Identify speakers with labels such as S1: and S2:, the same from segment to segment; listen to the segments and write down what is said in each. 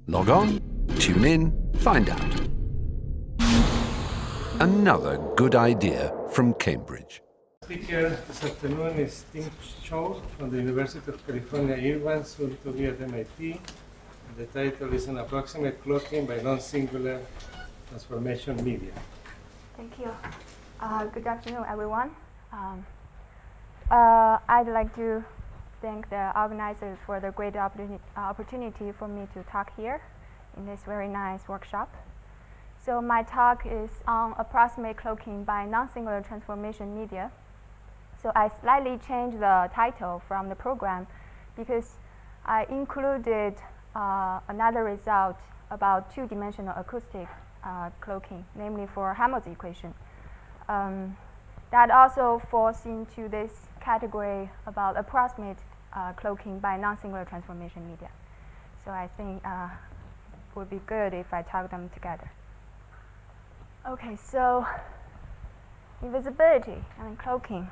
S1: Log on, tune in, find out. Another good idea from Cambridge.
S2: Speaker this afternoon is Ting Zhou from the University of California, Irvine, soon to be at MIT. The title is An Approximate Cloaking by Non-Singular Transformation Media.
S3: Thank you. Good afternoon, everyone. I'd like to thank the organizers for the great opportunity for me to talk here in this very nice workshop. So my talk is on approximate cloaking by non-singular transformation media. So I slightly changed the title from the program because I included another result about two-dimensional acoustic cloaking, namely for Helmholtz equation. That also falls into this category about approximate cloaking by non-singular transformation media. So I think it would be good if I talk them together. Okay, so invisibility and cloaking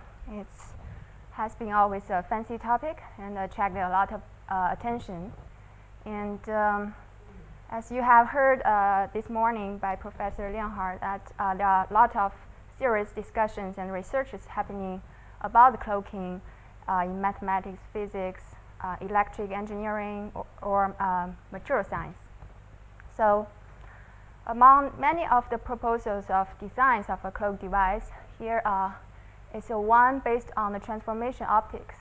S3: has been always a fancy topic and attracted a lot of attention. And as you have heard this morning by Professor Lianhard, that there are a lot of serious discussions and researches happening about the cloaking in mathematics, physics, electric engineering, or material science. So among many of the proposals of designs of a cloak device, here is one based on the transformation optics.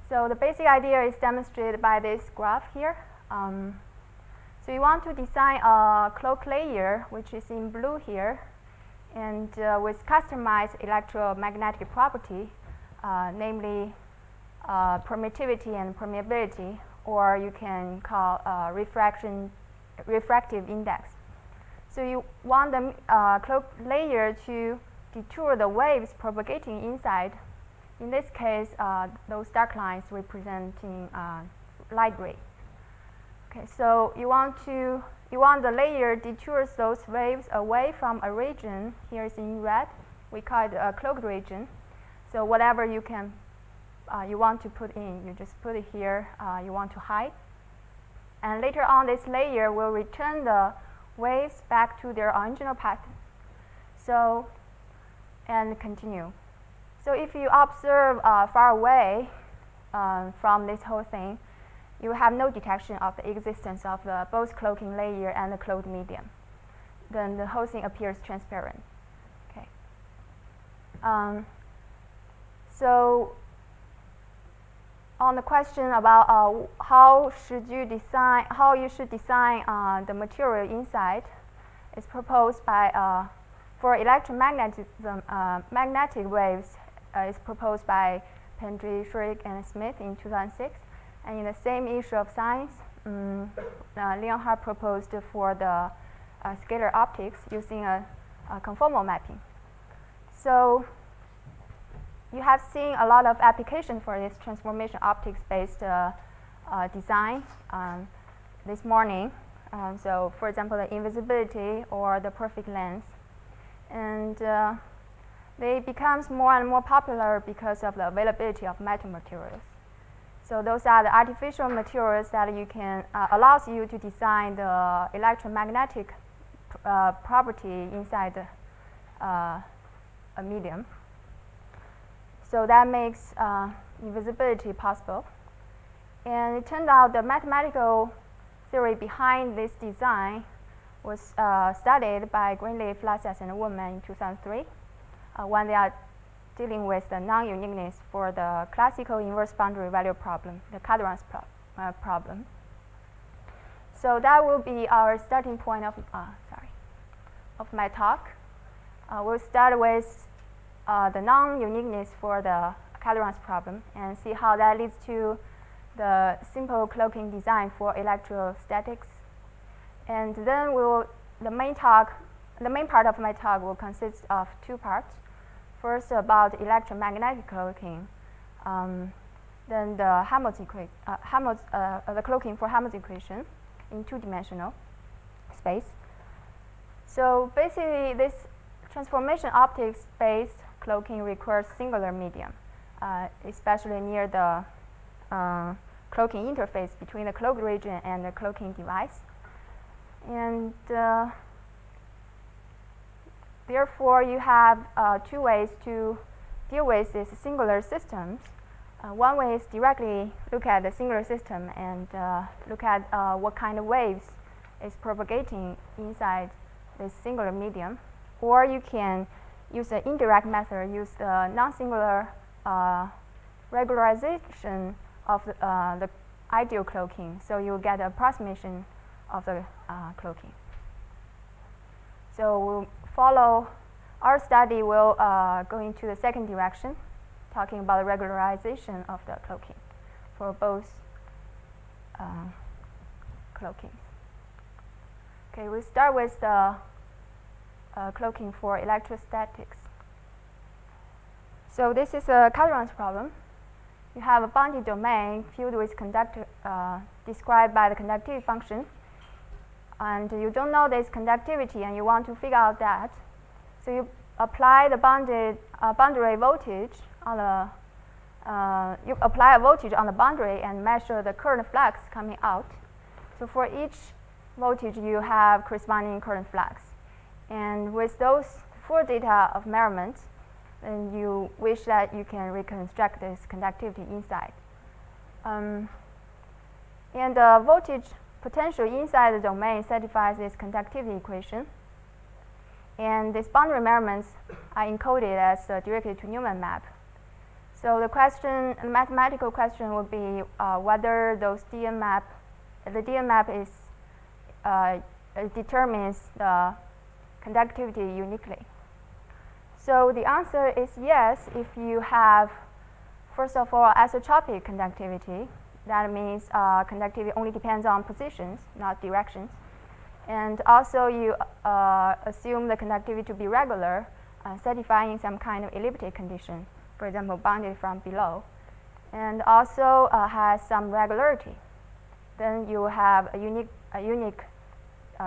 S3: So the basic idea is demonstrated by this graph here. So you want to design a cloak layer, which is in blue here, and with customized electromagnetic property, namely permittivity and permeability, or you can call refractive index. So you want the cloak layer to detour the waves propagating inside. In this case, those dark lines representing light ray. Okay, so you want the layer detours those waves away from a region. Here is in red. We call it a cloaked region. So whatever you want to put in, you just put it here. You want to hide, and later on, this layer will return the waves back to their original pattern. So, and continue. So if you observe far away from this whole thing, you have no detection of the existence of the both cloaking layer and the cloaked medium. Then the whole thing appears transparent. Okay. So on the question about how you should design the material inside, is proposed by for electromagnetism magnetic waves is proposed by Pendry, Schrick, and Smith in 2006, and in the same issue of Science, Lianhard proposed for the scalar optics using a conformal mapping. So you have seen a lot of application for this transformation optics-based design this morning. So for example, the invisibility or the perfect lens. And they becomes more and more popular because of the availability of metal materials. So those are the artificial materials that you can allows you to design the electromagnetic property inside a medium. So that makes invisibility possible. And it turned out the mathematical theory behind this design was studied by Greenleaf, Lassas, and Woolman in 2003 when they are dealing with the non-uniqueness for the classical inverse boundary value problem, the Cadran's problem. So that will be our starting point of my talk. We'll start with the non-uniqueness for the Cadran's problem and see how that leads to the simple cloaking design for electrostatics. And then the main part of my talk will consist of two parts. First, about electromagnetic cloaking, then the the cloaking for Helmholtz equation in two-dimensional space. So basically, this transformation optics-based cloaking requires singular medium, especially near the cloaking interface between the cloaked region and the cloaking device. And therefore, you have two ways to deal with these singular systems. One way is directly look at the singular system and look at what kind of waves is propagating inside this singular medium. Or you can use an indirect method, use the non-singular regularization of the ideal cloaking. So you'll get an approximation of the cloaking. So we'll follow, our study will go into the second direction, talking about the regularization of the cloaking for both cloakings. Okay, we start with the cloaking for electrostatics. So this is a Calderon's problem. You have a bounded domain filled with conductor described by the conductivity function, and you don't know this conductivity and you want to figure out that. So you apply the boundary voltage on the you apply a voltage on the boundary and measure the current flux coming out. So for each voltage you have corresponding current flux, and with those full data of measurements, then you wish that you can reconstruct this conductivity inside. And the voltage potential inside the domain satisfies this conductivity equation. And these boundary measurements are encoded as directly to Newman map. So the question, the mathematical question would be whether those the DM map is determines the conductivity uniquely. So the answer is yes if you have, first of all, isotropic conductivity. That means conductivity only depends on positions, not directions. And also you assume the conductivity to be regular, satisfying some kind of elliptic condition, for example, bounded from below. And also has some regularity. Then you have a unique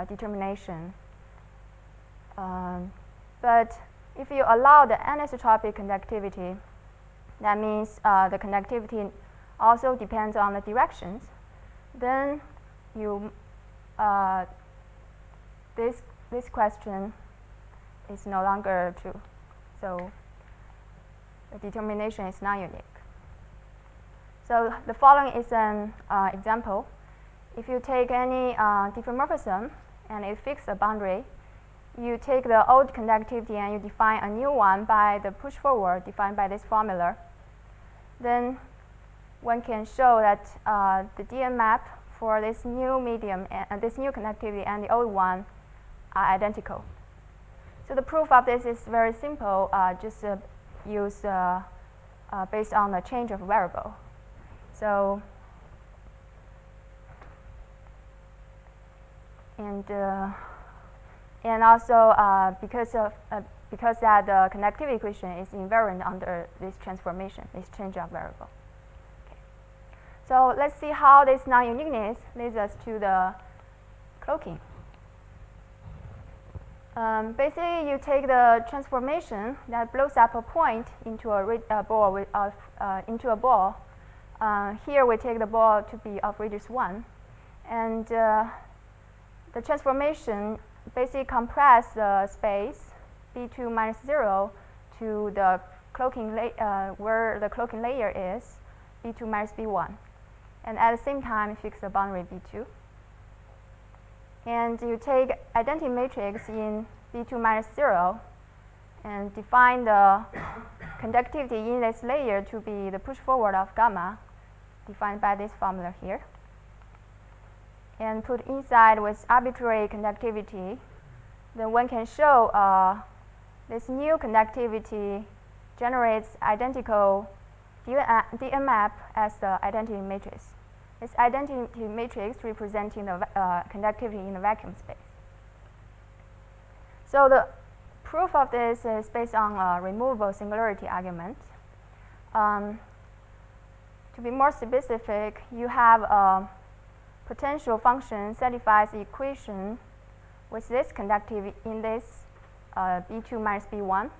S3: determination. But if you allow the anisotropic conductivity, that means the conductivity also depends on the directions, then you this question is no longer true. So the determination is non-unique. So the following is an example. If you take any diffeomorphism and it fixes a boundary, you take the old conductivity and you define a new one by the push forward defined by this formula. Then one can show that the DM map for this new medium and this new conductivity and the old one are identical. So the proof of this is very simple. Just use based on the change of variable. So and also because that the conductivity equation is invariant under this transformation, this change of variable. Okay. So let's see how this non-uniqueness leads us to the cloaking. Basically, you take the transformation that blows up a point into a ball into a ball. Here we take the ball to be of radius 1, and the transformation basically compress the space B2 minus 0 to the cloaking where the cloaking layer is, B2 minus B1. And at the same time, fix the boundary B2. And you take identity matrix in B2 minus 0 and define the conductivity in this layer to be the push forward of gamma, defined by this formula here. And put inside with arbitrary conductivity, then one can show this new conductivity generates identical DM map as the identity matrix. This identity matrix representing the conductivity in the vacuum space. So the proof of this is based on a removable singularity argument. To be more specific, you have a potential function satisfies the equation with this conductivity in this B2 minus B1.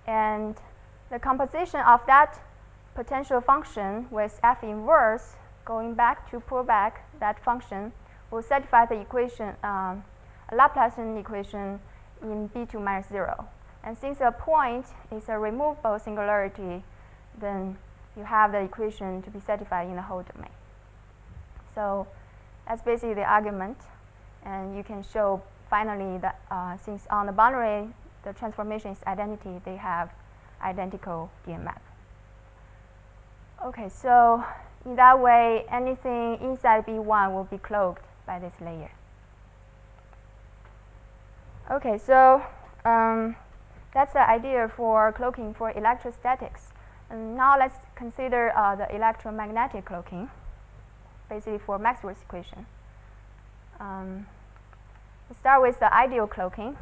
S3: And the composition of that potential function with F inverse going back to pull back that function will satisfy the equation, a Laplacian equation in B2 minus 0. And since a point is a removable singularity, then you have the equation to be satisfied in the whole domain. So that's basically the argument. And you can show finally that since on the boundary the transformation is identity, they have identical DM map. Okay, so in that way, anything inside B1 will be cloaked by this layer. Okay, so that's the idea for cloaking for electrostatics. And now let's consider the electromagnetic cloaking, basically for Maxwell's equation. We start with the ideal cloaking.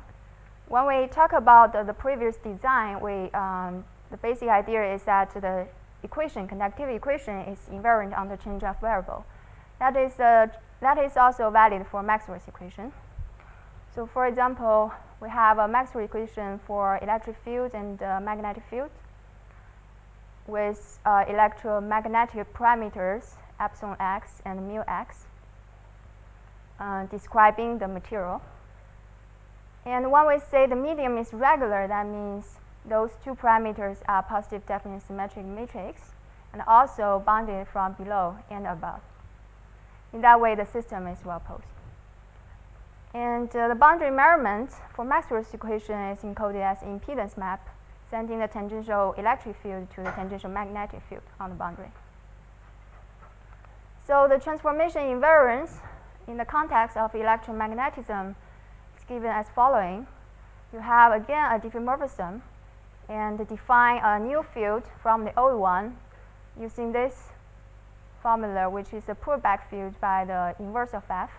S3: When we talk about the previous design, the basic idea is that the equation, conductivity equation, is invariant on the change of variable. That is also valid for Maxwell's equation. So for example, we have a Maxwell equation for electric field and magnetic field with electromagnetic parameters epsilon x and mu x, describing the material. And when we say the medium is regular, that means those two parameters are positive definite symmetric matrix and also bounded from below and above. In that way, the system is well posed. And the boundary measurement for Maxwell's equation is encoded as impedance map, sending the tangential electric field to the tangential magnetic field on the boundary. So the transformation invariance in the context of electromagnetism is given as following. You have again a diffeomorphism and define a new field from the old one using this formula, which is a pullback field by the inverse of F,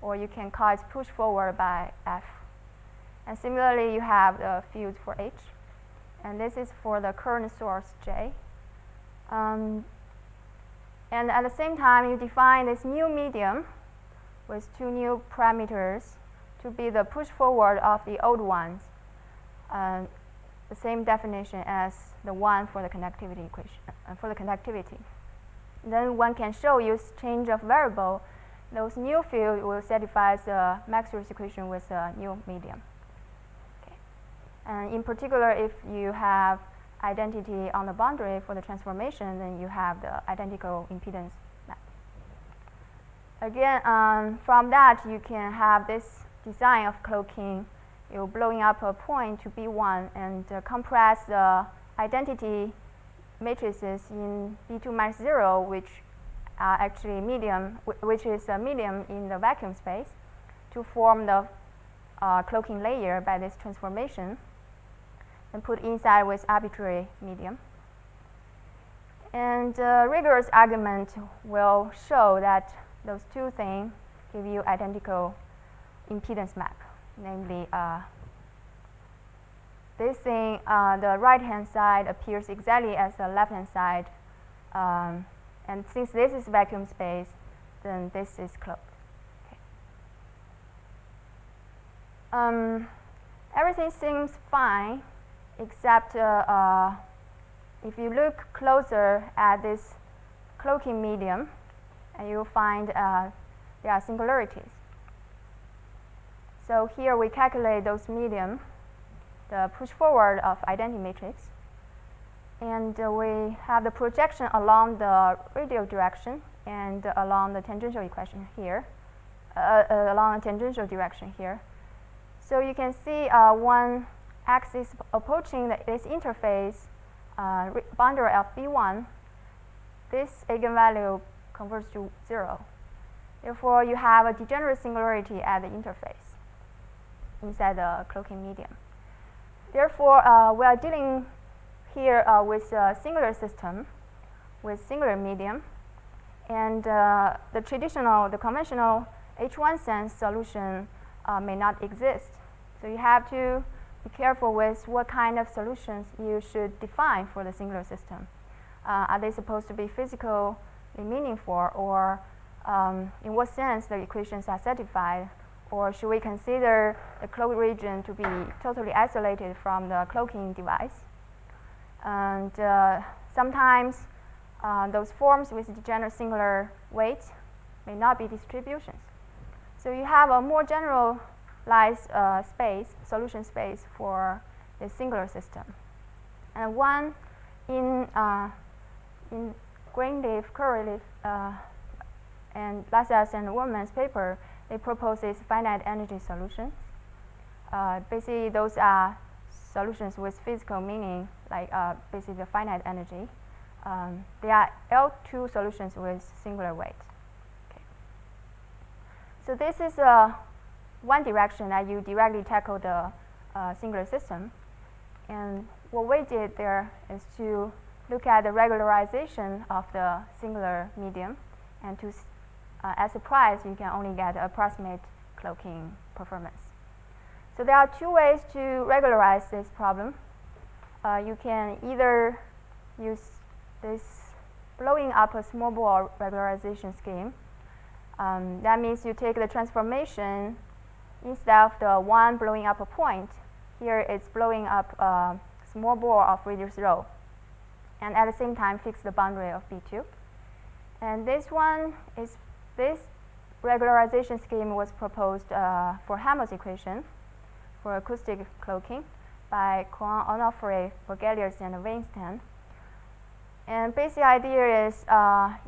S3: or you can call it push forward by F. And similarly, you have the field for H. And this is for the current source J. And at the same time, you define this new medium with two new parameters to be the push forward of the old ones, the same definition as the one for the conductivity equation, for the conductivity. Then one can show use change of variable, those new field will satisfy the Maxwell's equation with a new medium. Okay. And in particular, if you have identity on the boundary for the transformation, then you have the identical impedance map. Again, from that, you can have this design of cloaking. You're blowing up a point to B1 and compress the identity matrices in B2 minus 0, which are actually medium, which is a medium in the vacuum space, to form the cloaking layer by this transformation, and put inside with arbitrary medium. And rigorous argument will show that those two things give you identical impedance map, namely this thing, the right-hand side appears exactly as the left-hand side, and since this is vacuum space, then this is cloaked. Okay. Everything seems fine, except if you look closer at this cloaking medium, and you'll find there are singularities. So here we calculate those medium, the push forward of identity matrix, and we have the projection along the radial direction and along the tangential equation here, along the tangential direction here. So you can see one axis approaching this interface boundary of B1, this eigenvalue converges to 0. Therefore, you have a degenerate singularity at the interface inside the cloaking medium. Therefore, we are dealing here with a singular system with singular medium, and the conventional H1 sense solution may not exist. So you have to be careful with what kind of solutions you should define for the singular system. Are they supposed to be physically meaningful, or in what sense the equations are satisfied? Or should we consider the cloaked region to be totally isolated from the cloaking device? And sometimes those forms with degenerate singular weight may not be distributions. So you have a more generalized solution space for the singular system. And one in Greenleaf, Curryleaf, and Lassas and Woolman's paper, they propose this finite energy solution. Basically, those are solutions with physical meaning, like basically the finite energy. They are L2 solutions with singular weight. Okay. So this is one direction that you directly tackle the singular system. And what we did there is to look at the regularization of the singular medium, and to as a price, you can only get approximate cloaking performance. So there are two ways to regularize this problem. You can either use this blowing up a small ball regularization scheme. That means you take the transformation instead of the one blowing up a point. Here it's blowing up a small ball of radius rho, and at the same time fix the boundary of B2. And this regularization scheme was proposed for Helmholtz equation for acoustic cloaking by Cohen, Onofre, Borgelius, and Weinstein. And basic idea is,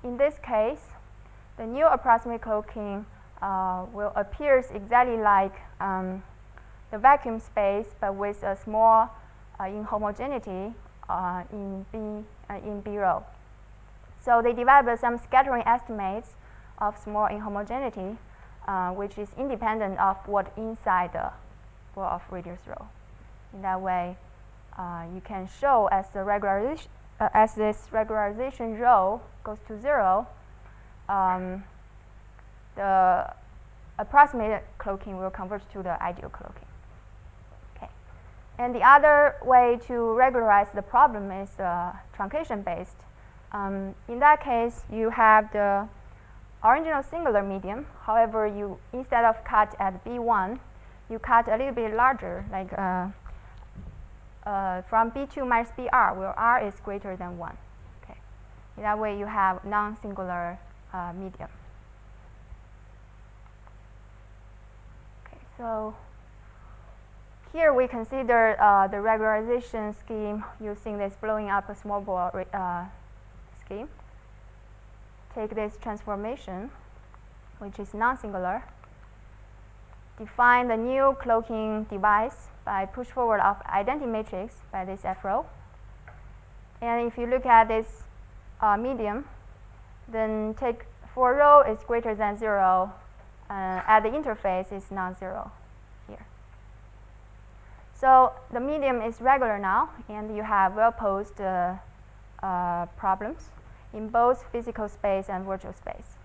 S3: in this case, the new approximate cloaking will appear exactly like the vacuum space, but with a small inhomogeneity in B row. So they developed some scattering estimates of small inhomogeneity, which is independent of what inside the ball of radius rho. In that way, you can show as the regularization, as this regularization rho goes to 0, the approximate cloaking will converge to the ideal cloaking. Okay. And the other way to regularize the problem is truncation based. In that case, you have the original singular medium. However, you, instead of cut at B1, you cut a little bit larger, like from B2 minus BR, where R is greater than 1. Okay. In that way, you have non-singular medium. Okay, so here we consider the regularization scheme using this blowing up a small ball scheme. Take this transformation, which is non-singular. Define the new cloaking device by push forward of identity matrix by this F row. And if you look at this medium, then take for rho is greater than 0, at the interface is non-zero here. So the medium is regular now, and you have well-posed problems in both physical space and virtual space.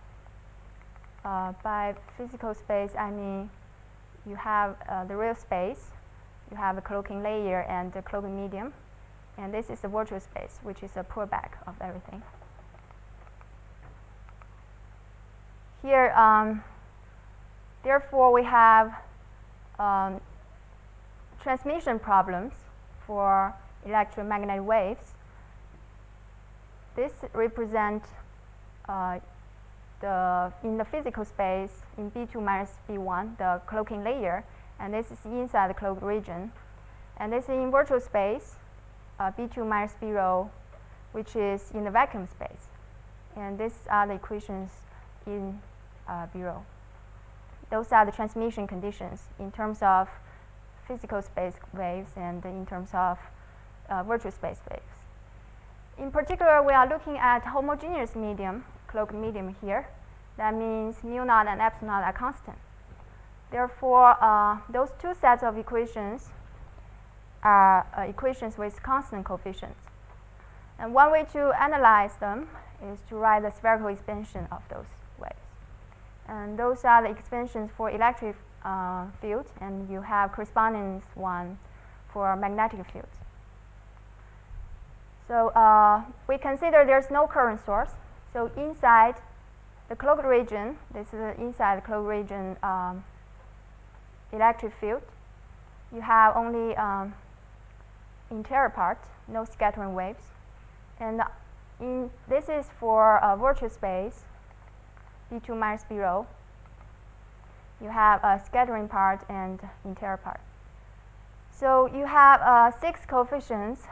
S3: By physical space, I mean you have the real space, you have a cloaking layer and the cloaking medium, and this is the virtual space, which is a pullback of everything. Here, therefore, we have transmission problems for electromagnetic waves. This represents in the physical space, in B2 minus B1, the cloaking layer, and this is inside the cloaked region. And this is in virtual space, B2 minus B rho, which is in the vacuum space. And these are the equations in B rho. Those are the transmission conditions in terms of physical space waves and in terms of virtual space waves. In particular, we are looking at homogeneous medium, cloaked medium here. That means mu naught and epsilon naught are constant. Therefore, those two sets of equations are equations with constant coefficients. And one way to analyze them is to write the spherical expansion of those waves. And those are the expansions for electric field, and you have corresponding one for magnetic fields. So we consider there's no current source. So inside the cloaked region, this is inside the cloaked region electric field, you have only interior part, no scattering waves. And this is for a virtual space, B2 minus B rho. You have a scattering part and interior part. So you have 6 coefficients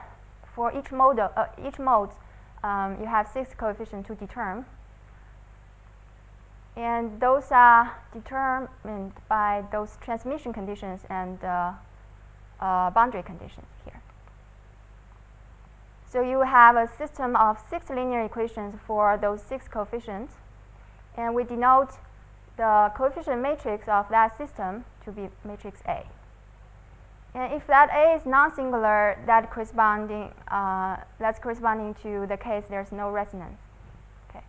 S3: for each mode. You have 6 coefficients to determine, and those are determined by those transmission conditions and boundary conditions here. So you have a system of 6 linear equations for those 6 coefficients, and we denote the coefficient matrix of that system to be matrix A. And if that A is non-singular, that's corresponding to the case there's no resonance. Okay.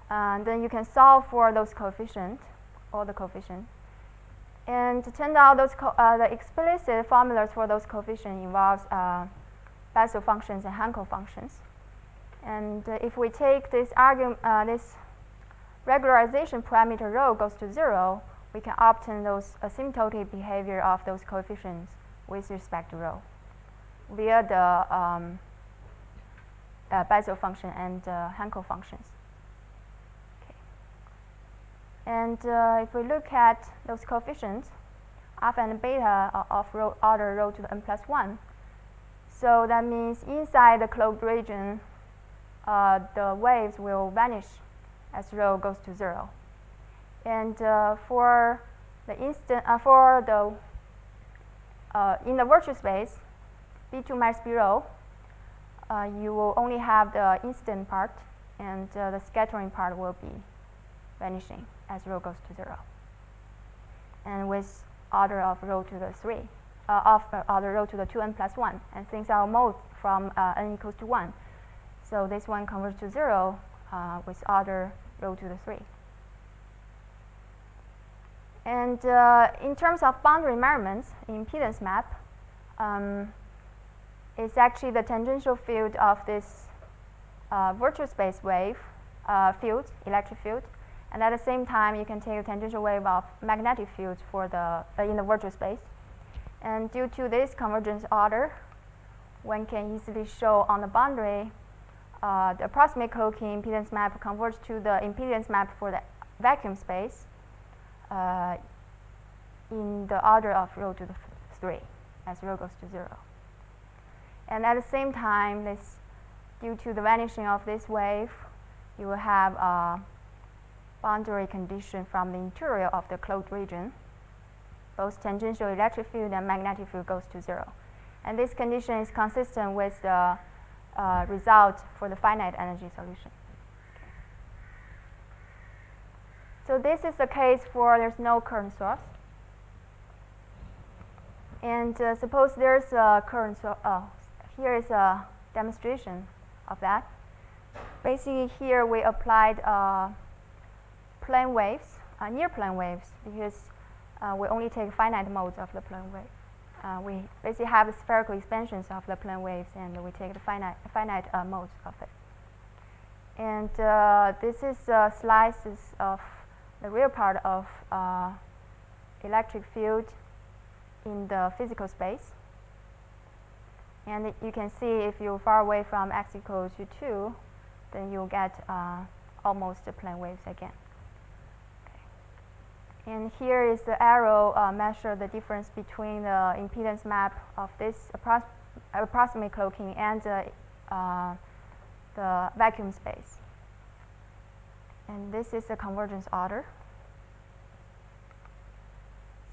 S3: Then you can solve for those coefficients, all the coefficients. And it turns out those the explicit formulas for those coefficients involves Bessel functions and Hankel functions. And if we take this this regularization parameter rho goes to 0, we can obtain those asymptotic behavior of those coefficients with respect to rho via the Bessel function and Hankel functions. Okay. And if we look at those coefficients, alpha and beta are of order rho to the n plus 1. So that means inside the closed region, the waves will vanish as rho goes to 0. And for the in the virtual space, B2 minus B rho, you will only have the incident part, and the scattering part will be vanishing as rho goes to 0. And with order of rho to the 3, order rho to the 2n plus 1, and things are mode from n equals to 1. So this one converges to 0 with order rho to the 3. And in terms of boundary measurements, impedance map, it's actually the tangential field of this virtual space wave field, electric field, and at the same time you can take a tangential wave of magnetic fields for the in the virtual space. And due to this convergence order, one can easily show on the boundary the approximate cloaking impedance map converges to the impedance map for the vacuum space in the order of rho to the 3 as rho goes to 0. And at the same time, due to the vanishing of this wave, you will have a boundary condition from the interior of the closed region. Both tangential electric field and magnetic field goes to 0. And this condition is consistent with the result for the finite energy solution. So this is the case for there's no current source. And suppose there's a current source. Here is a demonstration of that. Basically, here we applied plane waves, near plane waves, because we only take finite modes of the plane wave. We basically have spherical expansions of the plane waves, and we take the finite modes of it. And this is slices of the real part of electric field in the physical space. And you can see if you're far away from x equals to 2, then you'll get almost the plane waves again. Okay. And here is the arrow measure the difference between the impedance map of this approximate cloaking and the vacuum space. And this is the convergence order.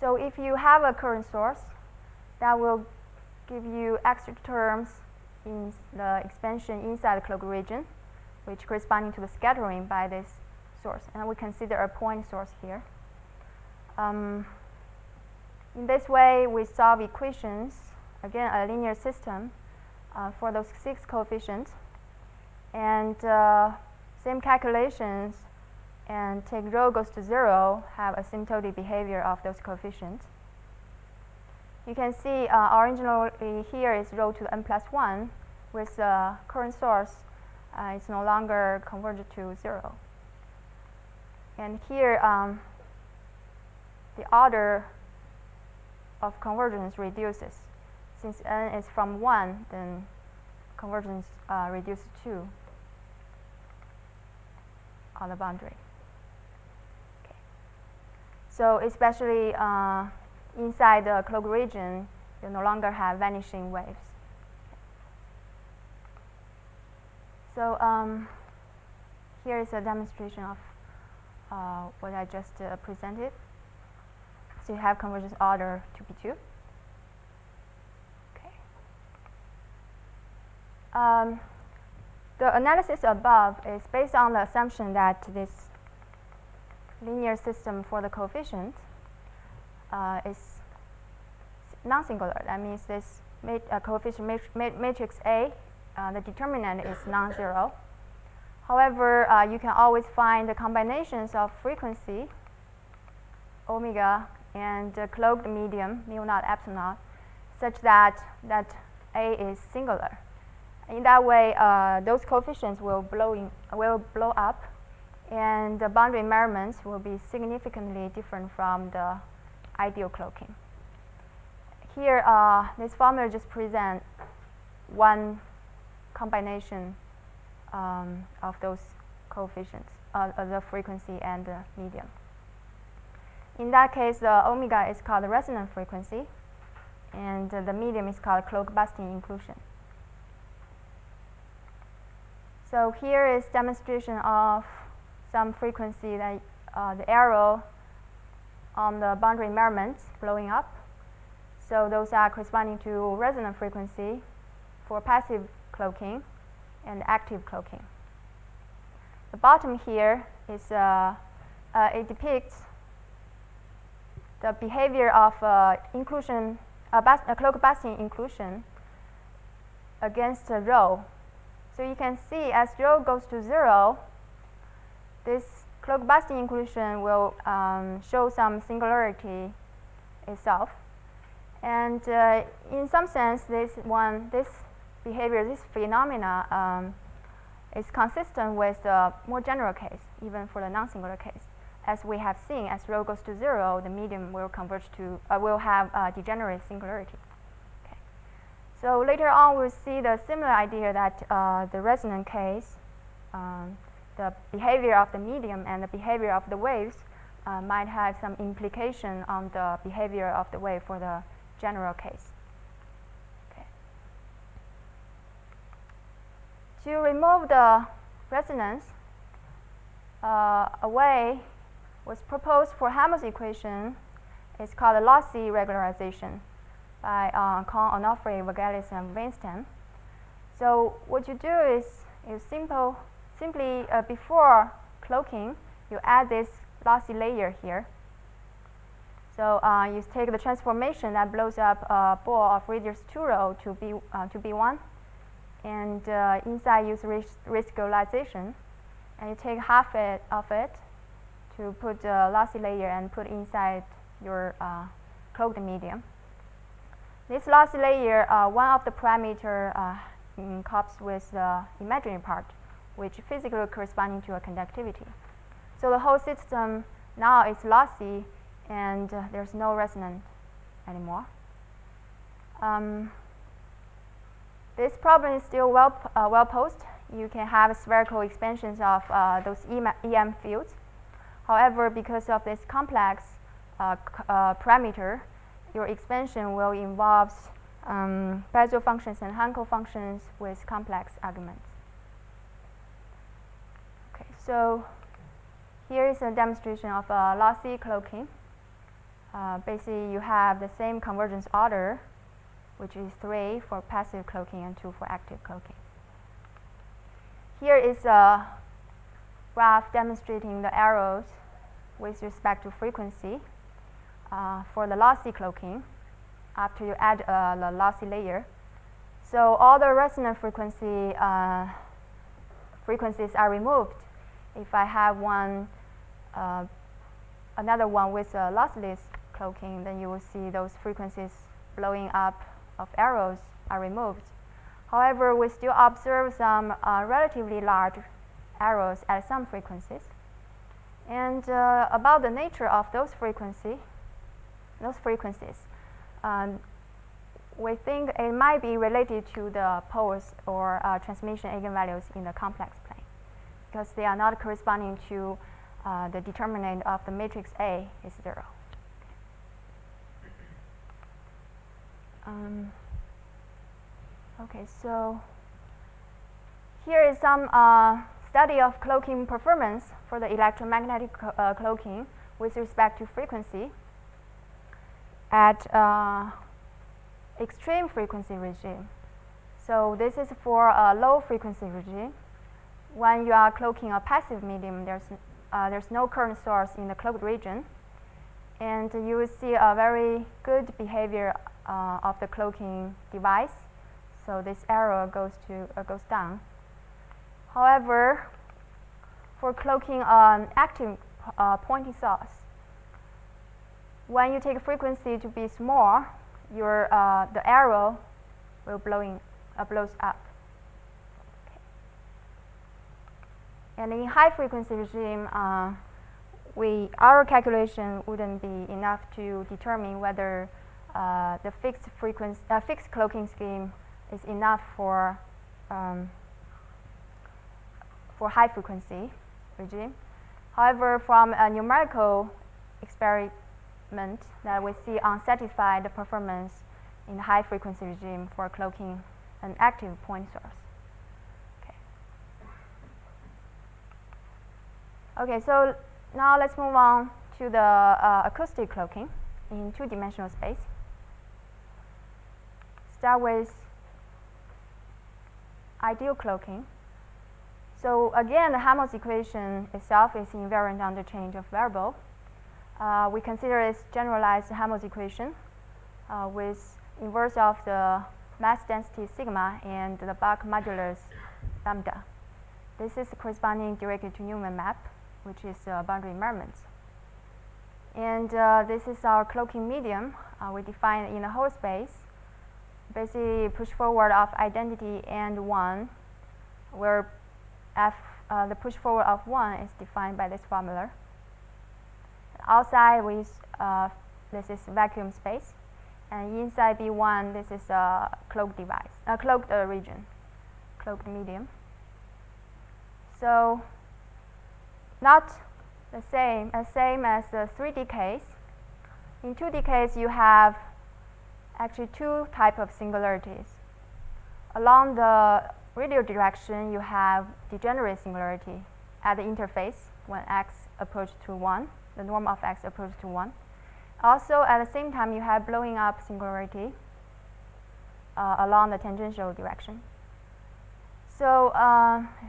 S3: So if you have a current source, that will give you extra terms in the expansion inside the cloaked region, which corresponding to the scattering by this source. And we consider a point source here. In this way, we solve equations, again, a linear system for those 6 coefficients. And same calculations, and take rho goes to 0, have asymptotic behavior of those coefficients. You can see originally here is rho to the n plus 1. With the current source, it's no longer converged to 0. And here, the order of convergence reduces. Since n is from 1, then convergence reduces to 2. on the boundary. Okay. So especially inside the cloak region, you no longer have vanishing waves. So here is a demonstration of what I just presented. So you have convergence order 2p2. Okay. The analysis above is based on the assumption that this linear system for the coefficient is non-singular. That means this coefficient matrix A, the determinant is non-zero. However, you can always find the combinations of frequency, omega, and cloaked medium, mu naught, epsilon naught, such that A is singular. In that way, those coefficients will blow up, and the boundary environments will be significantly different from the ideal cloaking. Here, this formula just presents one combination of those coefficients, the frequency and the medium. In that case, the omega is called the resonant frequency, and the medium is called cloak-busting inclusion. So here is demonstration of some frequency that the arrow on the boundary environments blowing up. So those are corresponding to resonant frequency for passive cloaking and active cloaking. The bottom here is it depicts the behavior of inclusion, cloak-busting inclusion against rho. So you can see as rho goes to 0, this cloak-busting inclusion will show some singularity itself. And in some sense, this behavior, this phenomena is consistent with the more general case, even for the non-singular case. As we have seen, as rho goes to 0, the medium will converge to, will have degenerate singularity. Okay. So later on, we'll see the similar idea that the resonant case, the behavior of the medium and the behavior of the waves might have some implication on the behavior of the wave for the general case. Okay. To remove the resonance, a way was proposed for Helmholtz equation. It's called a lossy regularization by Kohn, Onofre, Vagelis, and Weinstein. So what you do is you simply before cloaking, you add this lossy layer here. So you take the transformation that blows up a ball of radius 2 rho to B1, and inside use risk regularization, and you take half of it to put the lossy layer and put inside your cloaked medium. This lossy layer, one of the parameter couples with the imaginary part, which physically corresponding to a conductivity. So the whole system now is lossy, and there's no resonance anymore. This problem is still well posed. You can have spherical expansions of those EM fields. However, because of this complex parameter, your expansion will involve Bezier functions and Hankel functions with complex arguments. Okay, so here is a demonstration of lossy cloaking. Basically, you have the same convergence order, which is 3 for passive cloaking and 2 for active cloaking. Here is a graph demonstrating the arrows with respect to frequency for the lossy cloaking after you add the lossy layer. So all the resonant frequencies are removed. If I have another one with a lossless cloaking, then you will see those frequencies blowing up of arrows are removed. However, we still observe some relatively large arrows at some frequencies. And about the nature of those frequencies, we think it might be related to the poles or transmission eigenvalues in the complex plane. because they are not corresponding to the determinant of the matrix A is 0. Okay, so here is some study of cloaking performance for the electromagnetic cloaking with respect to frequency at extreme frequency regime. So this is for a low frequency regime. When you are cloaking a passive medium, there's no current source in the cloaked region, and you will see a very good behavior of the cloaking device. So this arrow goes down. However, for cloaking an active pointing source, when you take frequency to be small, the arrow will blows up. Okay. And in high frequency regime, our calculation wouldn't be enough to determine whether the fixed cloaking scheme is enough for high frequency regime. However, from a numerical experiment that we see unsatisfied performance in high frequency regime for cloaking an active point source. Okay, so now let's move on to the acoustic cloaking in two-dimensional space. Start with ideal cloaking. So again, the Helmholtz equation itself is invariant under change of variable. We consider its generalized Helmholtz equation with inverse of the mass density sigma and the Bach modulus lambda. This is corresponding directly to Newman map, which is boundary environments. And this is our cloaking medium. We define in the whole space, basically push forward of identity and 1, where the push forward of 1 is defined by this formula. Outside, this is vacuum space, and inside B1, this is a cloaked device, cloaked region, cloaked medium. So not the same as the 3D case. In 2D case, you have actually two types of singularities. Along the radial direction, you have degenerate singularity at the interface when x approaches to 1, the norm of x approaches to 1. Also, at the same time, you have blowing up singularity along the tangential direction. So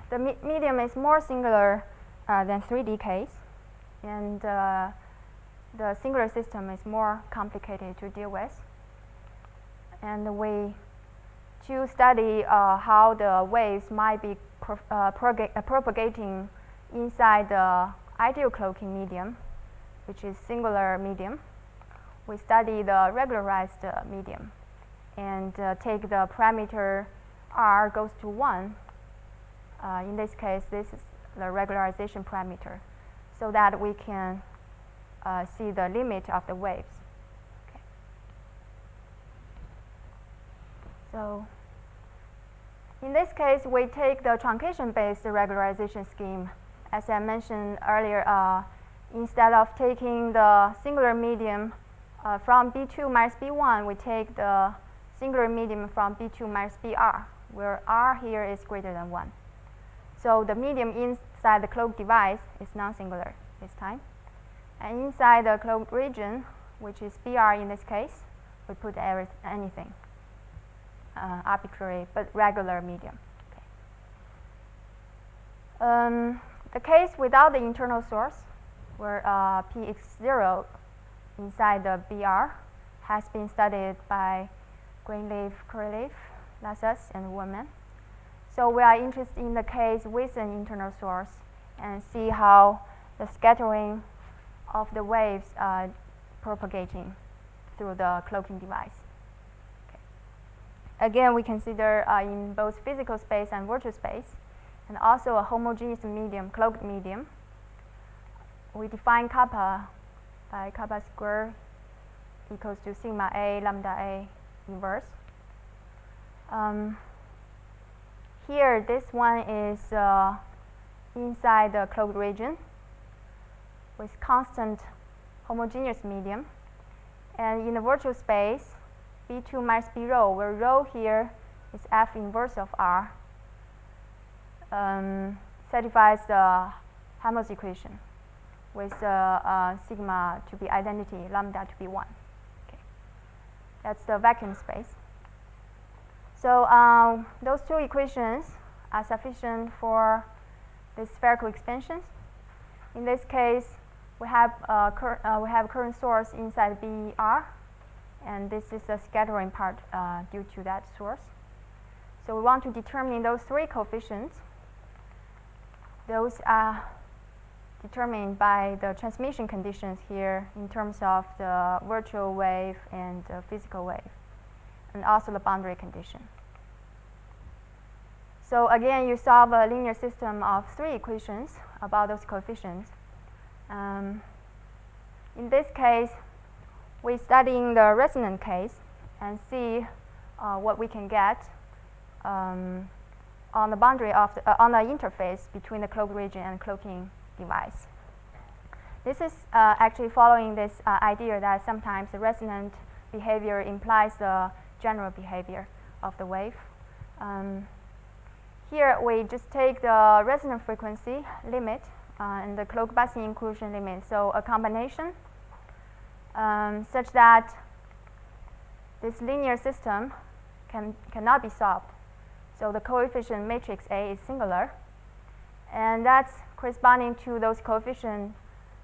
S3: the medium is more singular than 3D case, and the singular system is more complicated to deal with. And to study how the waves might be propagating inside the ideal cloaking medium, which is singular medium, we study the regularized medium and take the parameter r goes to 1. In this case, this is the regularization parameter, so that we can see the limit of the waves. Okay. So in this case, we take the truncation-based regularization scheme. As I mentioned earlier, instead of taking the singular medium from B2 minus B1, we take the singular medium from B2 minus BR, where R here is greater than 1. So the medium inside the cloaked device is non-singular this time. And inside the cloaked region, which is BR in this case, we put anything, arbitrary but regular medium. Okay. The case without the internal source, where Px0 inside the BR has been studied by Greenleaf, Curleaf, Lassus, and Woolman. So we are interested in the case with an internal source and see how the scattering of the waves are propagating through the cloaking device. Okay. Again, we consider in both physical space and virtual space, and also a homogeneous medium, cloaked medium. We define kappa by kappa square equals to sigma A lambda A inverse. Here, this one is inside the cloaked region with constant homogeneous medium. And in the virtual space, B2 minus B rho, where rho here is F inverse of R, satisfies the Helmholtz equation with sigma to be identity, lambda to be 1. Okay. That's the vacuum space. So those two equations are sufficient for the spherical expansions. In this case, we have current source inside BR, and this is the scattering part due to that source. So we want to determine those three coefficients. Those are determined by the transmission conditions here in terms of the virtual wave and the physical wave, and also the boundary condition. So again, you solve a linear system of three equations about those coefficients. In this case, we're studying the resonant case and see what we can get on the boundary of on the interface between the cloaked region and cloaking device. This is actually following this idea that sometimes the resonant behavior implies the general behavior of the wave. Here we just take the resonant frequency limit and the cloak busting inclusion limit. So a combination such that this linear system cannot be solved. So the coefficient matrix A is singular, and that's corresponding to those coefficients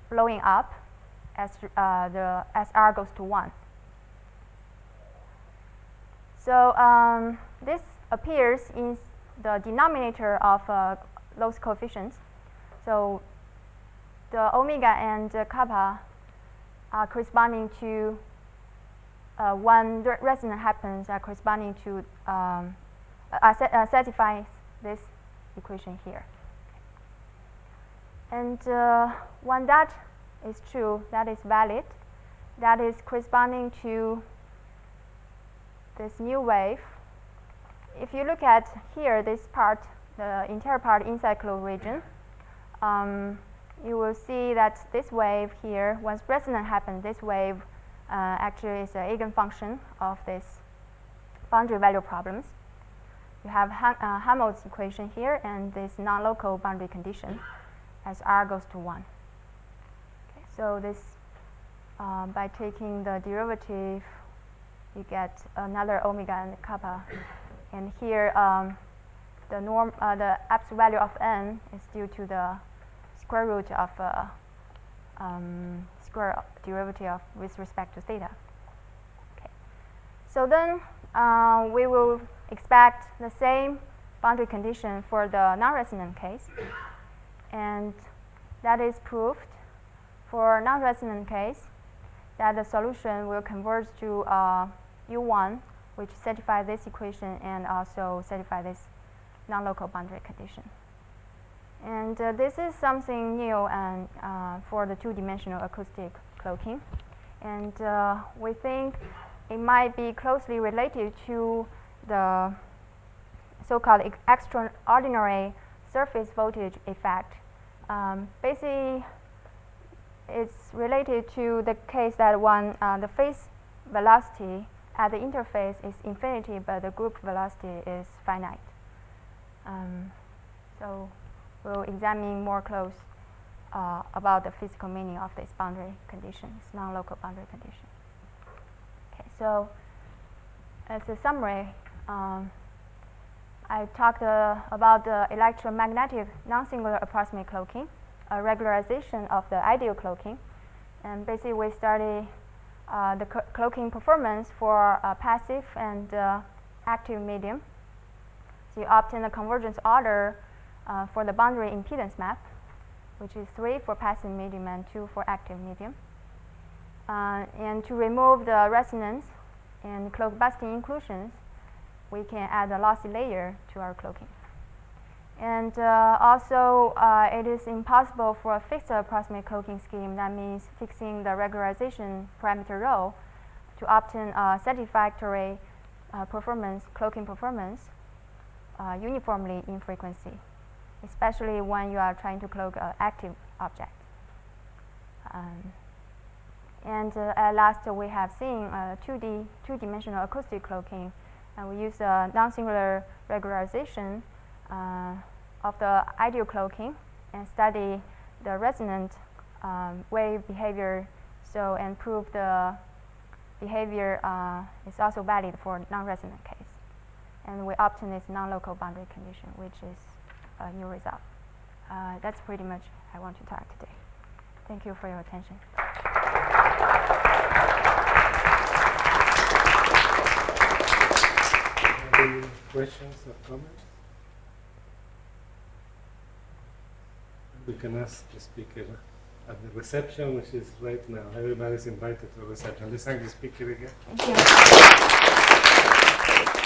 S3: blowing up as R goes to 1. So this appears in the denominator of those coefficients. So the omega and kappa are corresponding to when resonance happens are corresponding to satisfies this equation here. And when that is true, that is valid, that is corresponding to this new wave. If you look at here, this part, the entire part inside cloaked region, you will see that this wave here, once resonance happens, this wave actually is an eigenfunction of this boundary value problems. You have Helmholtz equation here and this non-local boundary condition as R goes to 1. Okay, so this, by taking the derivative, you get another omega and kappa. And here, the absolute value of n is due to the square root of square derivative with respect to theta. Okay. So then we will expect the same boundary condition for the non-resonant case, and that is proved for non-resonant case that the solution will converge to U1, which satisfy this equation and also satisfy this non-local boundary condition. And this is something new and for the two-dimensional acoustic cloaking. And we think it might be closely related to the so-called extraordinary surface voltage effect. Basically, it's related to the case that when the phase velocity at the interface is infinity, but the group velocity is finite. So we'll examine more close about the physical meaning of this boundary conditions, non-local boundary condition. Okay, so as a summary, I talked about the electromagnetic non-singular approximate cloaking, a regularization of the ideal cloaking, and basically we study the cloaking performance for passive and active medium. So you obtain a convergence order for the boundary impedance map, which is 3 for passive medium and 2 for active medium. And to remove the resonance and cloak busting inclusions, we can add a lossy layer to our cloaking. And also, it is impossible for a fixed approximate cloaking scheme. That means fixing the regularization parameter rho to obtain a satisfactory performance, cloaking performance uniformly in frequency. especially when you are trying to cloak an active object. And at last, we have seen two-dimensional acoustic cloaking. We use nonsingular regularization of the ideal cloaking and study the resonant wave behavior, and prove the behavior is also valid for non-resonant case. And we obtain this non-local boundary condition, which is a new result. That's pretty much I want to talk today. Thank you for your attention.
S2: Any questions or comments? We can ask the speaker at the reception, which is right now. Everybody's invited to the reception. Let's thank the speaker again.
S3: Thank you.